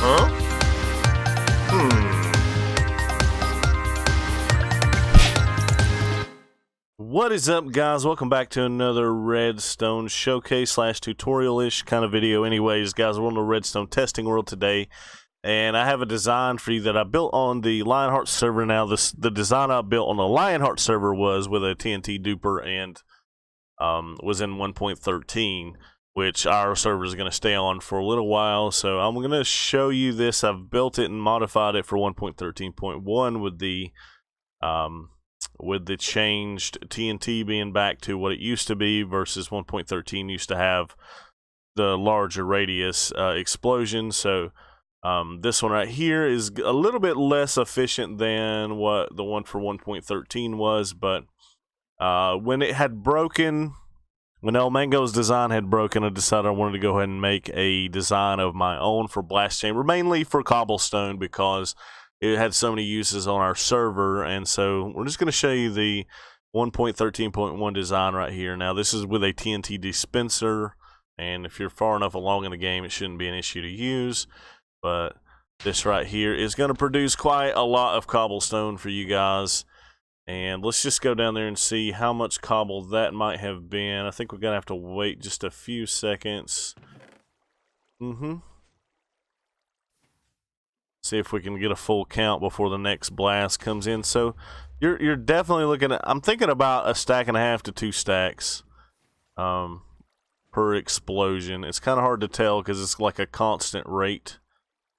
Huh? What is up, guys? Welcome back to another redstone showcase slash tutorial-ish kind of video. Anyways, guys, we're on the redstone testing world today, and I have a design for you that I built on the Lionheart server. Now, the design I built on the Lionheart server was with a TNT duper and was in 1.13, which our server is going to stay on for a little while. So I'm going to show you this. I've built it and modified it for 1.13.1 with the changed TNT being back to what it used to be versus 1.13 used to have the larger radius explosion. So this one right here is a little bit less efficient than what the one for 1.13 was, but when it had broken, when El Mango's design had broken, I decided I wanted to go ahead and make a design of my own for blast chamber, mainly for cobblestone, because it had so many uses on our server. And so we're just going to show you the 1.13.1 design right here. Now, this is with a TNT dispenser, and if you're far enough along in the game, it shouldn't be an issue to use. But this right here is going to produce quite a lot of cobblestone for you guys. And let's just go down there and see how much cobble that might have been. I think we're going to have to wait just a few seconds. See if we can get a full count before the next blast comes in. So you're definitely looking at, I'm thinking about a stack and a half to 2 stacks per explosion. It's kind of hard to tell because it's like a constant rate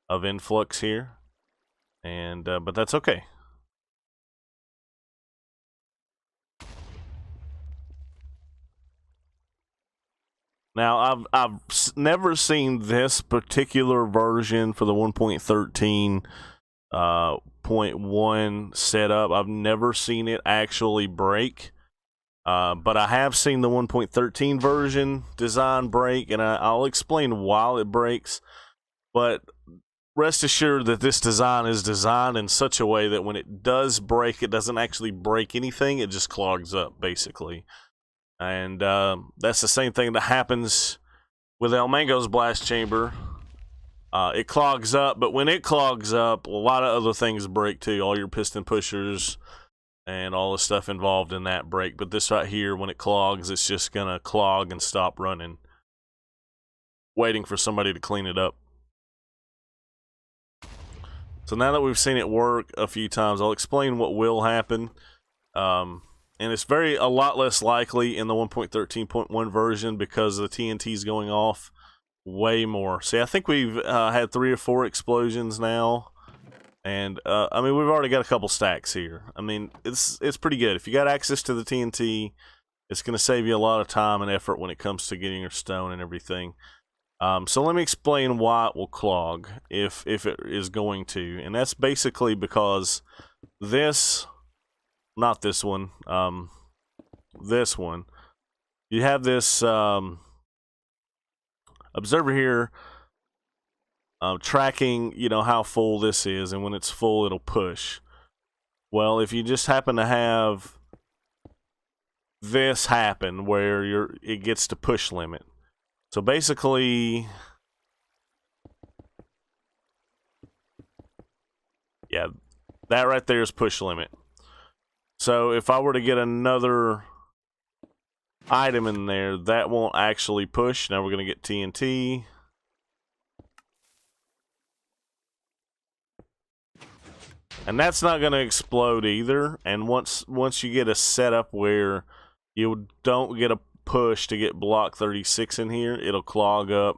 of influx here, and but that's okay. Now, I've never seen this particular version for the 1.13.1 setup. I've never seen it actually break, but I have seen the 1.13 version design break, and I'll explain why it breaks. But rest assured that this design is designed in such a way that when it does break, it doesn't actually break anything. It just clogs up, basically. And that's the same thing that happens with El Mango's blast chamber. It clogs up, but when it clogs up, a lot of other things break too. All your piston pushers and all the stuff involved in that break. But this right here, when it clogs, it's just going to clog and stop running, waiting for somebody to clean it up. So now that we've seen it work a few times, I'll explain what will happen. And it's a lot less likely in the 1.13.1 version because the TNT's going off way more. See, I think we've had 3 or 4 explosions now, and I mean, we've already got a couple stacks here. I mean, it's pretty good. If you got access to the TNT, it's going to save you a lot of time and effort when it comes to getting your stone and everything. So let me explain why it will clog if it is going to, and that's basically because this. Not this one, this one. You have this observer here tracking, you know, how full this is, and when it's full, it'll push. Well, if you just happen to have this happen where it gets to push limit. So basically, yeah, that right there is push limit. So if I were to get another item in there, that won't actually push. Now we're going to get TNT. And that's not going to explode either. And once you get a setup where you don't get a push to get block 36 in here, it'll clog up.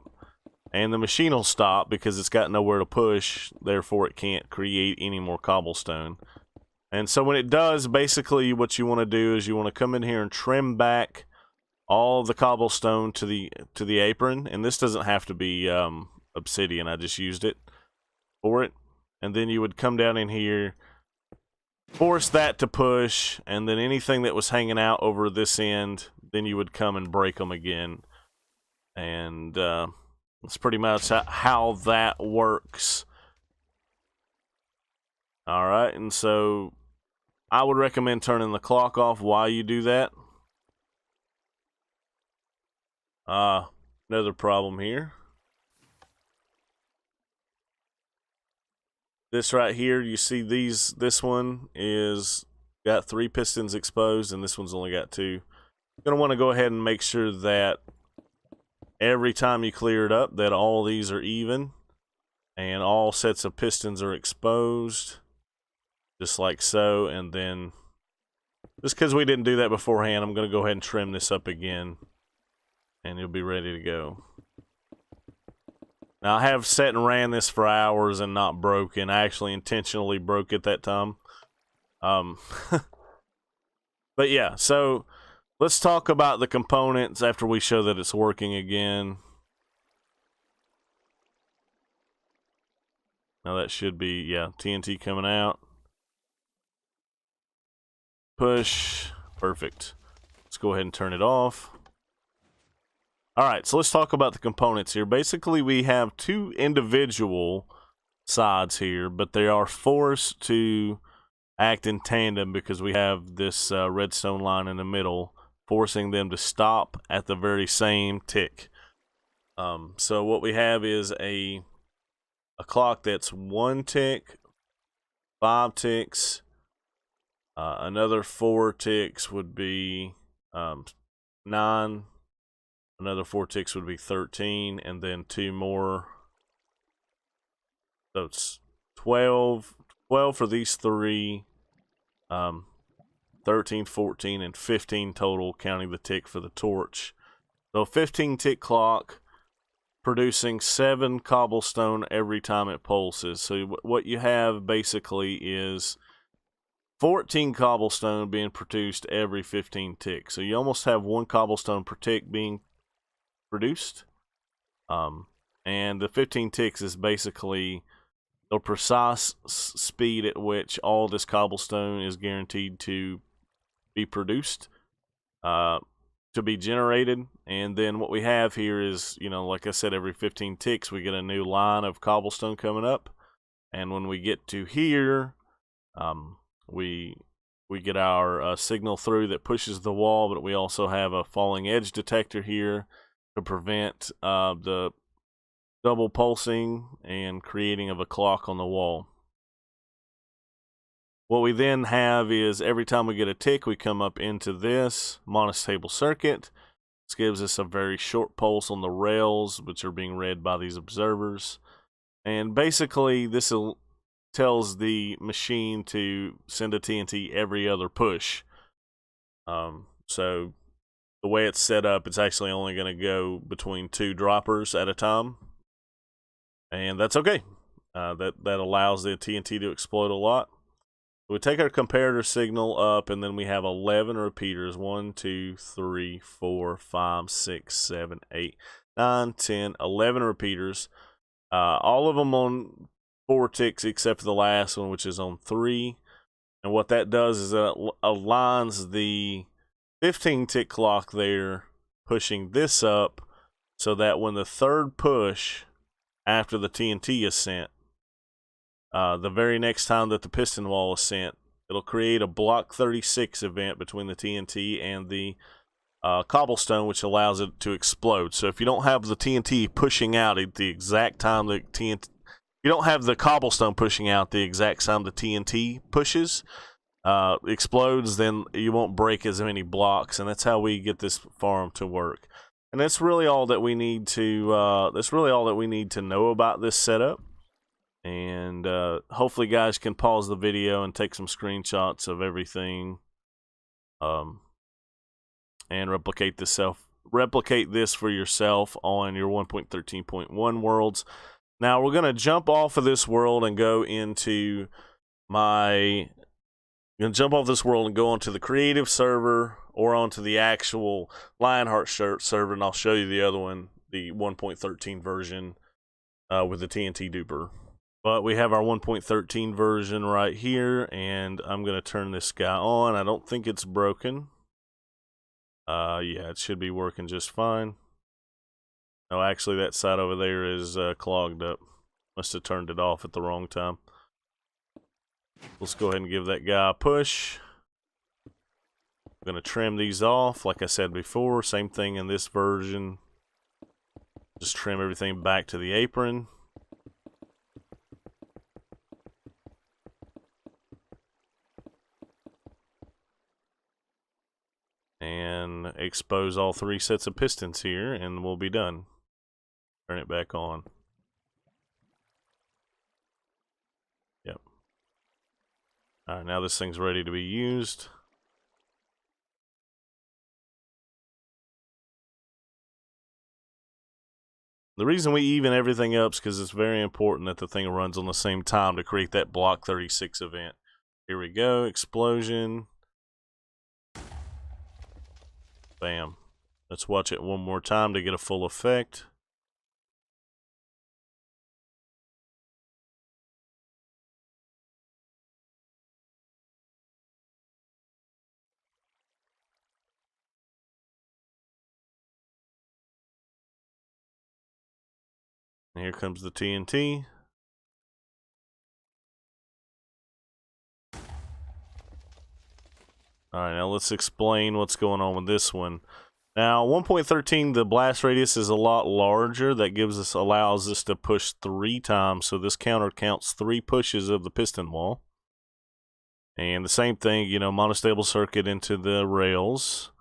And the machine will stop because it's got nowhere to push. Therefore, it can't create any more cobblestone. And so when it does, basically what you want to do is you want to come in here and trim back all the cobblestone to the apron. And this doesn't have to be obsidian. I just used it for it. And then you would come down in here, force that to push, and then anything that was hanging out over this end, then you would come and break them again. And that's pretty much how that works. Alright, and so I would recommend turning the clock off while you do that. Another problem here. this right here, you see this one is got 3 pistons exposed, and this one's only got 2. You're gonna want to go ahead and make sure that every time you clear it up, that all these are even, and all sets of pistons are exposed, just like so. And then, just because we didn't do that beforehand, I'm gonna go ahead and trim this up again, and you'll be ready to go. Now, I have sat and ran this for hours and not broken. I actually intentionally broke it that time. But yeah, so let's talk about the components after we show that it's working again. Now that should be, yeah, TNT coming out. Push. Perfect. Let's go ahead and turn it off. Alright, so let's talk about the components here. Basically, we have 2 individual sides here, but they are forced to act in tandem because we have this redstone line in the middle, forcing them to stop at the very same tick. So what we have is a clock that's 1 tick, 5 ticks, another 4 ticks would be 9, another 4 ticks would be 13, and then 2 more. So it's 12 for these 3, 13, 14, and 15 total, counting the tick for the torch. So 15 tick clock, producing 7 cobblestone every time it pulses. So what you have basically is 14 cobblestone being produced every 15 ticks. So you almost have 1 cobblestone per tick being produced. And the 15 ticks is basically the precise speed at which all this cobblestone is guaranteed to be produced, to be generated. And then what we have here is, you know, like I said, every 15 ticks we get a new line of cobblestone coming up, and when we get to here, we get our signal through that pushes the wall, but we also have a falling edge detector here to prevent the double pulsing and creating of a clock on the wall. What we then have is every time we get a tick, we come up into this monostable circuit. This gives us a very short pulse on the rails, which are being read by these observers. And basically, this tells the machine to send a TNT every other push. So the way it's set up, it's actually only going to go between 2 droppers at a time. And that's okay. That allows the TNT to explode a lot. We take our comparator signal up, and then we have 11 repeaters. 1, 2, 3, 4, 5, 6, 7, 8, 9, 10, 11 repeaters. All of them on 4 ticks except for the last one, which is on 3. And what that does is it aligns the 15 tick clock there, pushing this up, so that when the 3rd push after the TNT is sent, the very next time that the piston wall is sent, it'll create a block 36 event between the TNT and the cobblestone, which allows it to explode. So if you don't have the TNT pushing out at the exact time the TNT, you don't have the cobblestone pushing out the exact time the TNT pushes, explodes, then you won't break as many blocks, and that's how we get this farm to work. And that's really all that we need to. That's really all that we need to know about this setup. And hopefully, guys can pause the video and take some screenshots of everything, and replicate this for yourself on your 1.13.1 worlds. Now we're gonna jump off of this world and go into my. I'm gonna jump off this world and go onto the creative server or onto the actual Lionheart server, and I'll show you the other one, the 1.13 version with the TNT duper. But we have our 1.13 version right here, and I'm going to turn this guy on. I don't think it's broken. Yeah, it should be working just fine. No, actually, that side over there is clogged up. Must have turned it off at the wrong time. Let's go ahead and give that guy a push. I'm going to trim these off, like I said before. Same thing in this version. Just trim everything back to the apron. expose all 3 sets of pistons here, and we'll be done. Turn it back on. Yep. Alright, now this thing's ready to be used. The reason we even everything up is because it's very important that the thing runs on the same time to create that block 36 event. Here we go, explosion. Bam. Let's watch it one more time to get a full effect. And here comes the TNT. Alright, now let's explain what's going on with this one. Now, 1.13, the blast radius is a lot larger. That allows us to push 3 times. So this counter counts 3 pushes of the piston wall. And the same thing, you know, monostable circuit into the rails.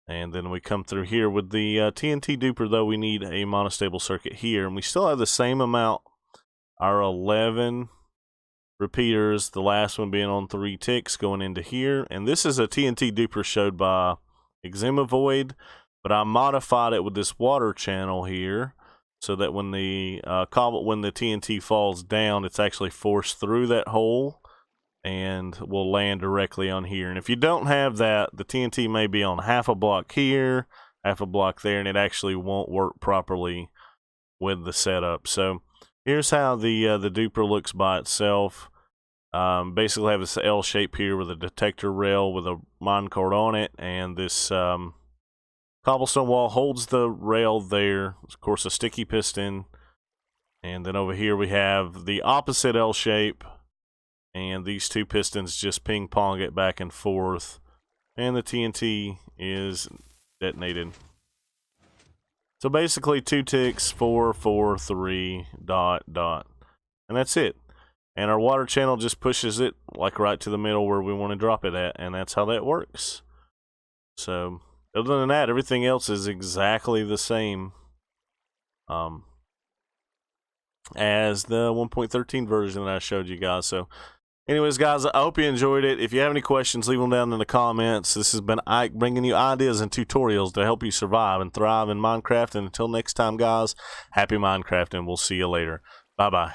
And then we come through here with the TNT duper, though we need a monostable circuit here. And we still have the same amount, our 11 repeaters, the last one being on 3 ticks going into here. And this is a TNT duper showed by Eczema Void, but I modified it with this water channel here so that when the TNT falls down, it's actually forced through that hole and will land directly on here. And if you don't have that, the TNT may be on half a block here, half a block there, and it actually won't work properly with the setup. So here's how the duper looks by itself. Basically have this L shape here with a detector rail with a minecart on it, and this cobblestone wall holds the rail there. Of course, a sticky piston, and then over here we have the opposite L shape, and these 2 pistons just ping pong it back and forth, and the TNT is detonated. So basically 2 ticks, 4, 4, 3, dot, dot, and that's it. And our water channel just pushes it like right to the middle where we want to drop it at, and that's how that works. So other than that, everything else is exactly the same as the 1.13 version that I showed you guys. So anyways, guys, I hope you enjoyed it. If you have any questions, leave them down in the comments. This has been Ike bringing you ideas and tutorials to help you survive and thrive in Minecraft. And until next time, guys, happy Minecraft, and we'll see you later. Bye-bye.